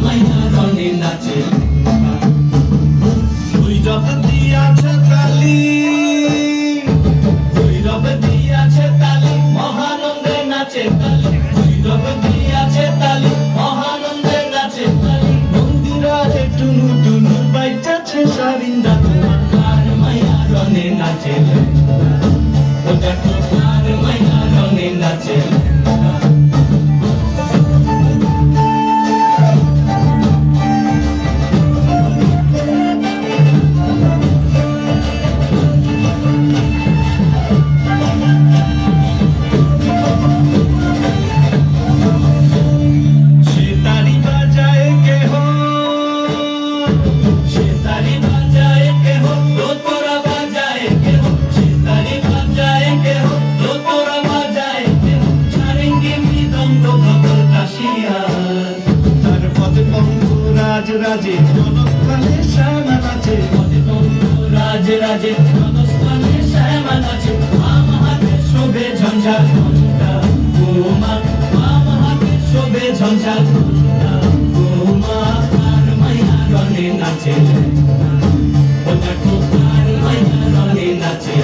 মাইয়া রনে নাচে ভৈরব দিয়াছে তালি ভৈরব দিয়াছে তালি মহানন্দে নাচে তালি ভৈরব দিয়াছে তালি মহানন্দে নাচে তালি মন্দিরে টুনু টুনু বাইচাছে সারিন্দা তোমার মাইয়া রনে নাচে ও দেখো কার মাইয়া রনে নাচে রাজে জনস্থানে শ্যামা নাচে রাজে রাজে জনস্থানে শ্যামা নাচে বাম হাতে শোভে ঝঞ্ঝা ঘণ্টা গোমা বাম হাতে শোভে ঝঞ্ঝা ঘণ্টা গোমা আর মাইয়া রনে নাচে ও দেখো আর মাইয়া রনে নাচে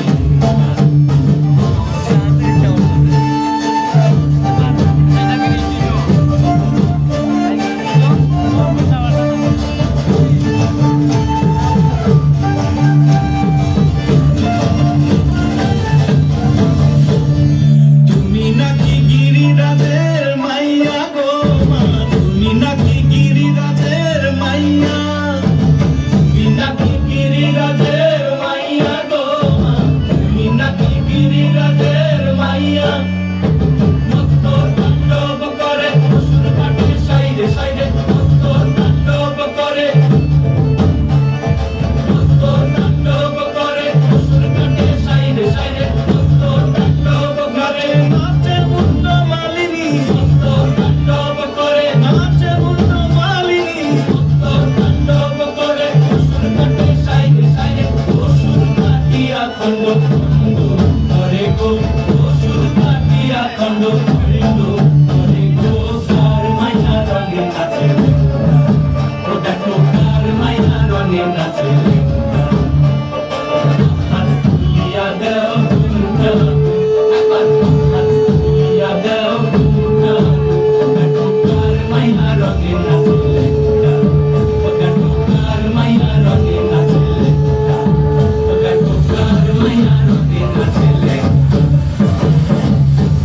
খন্ড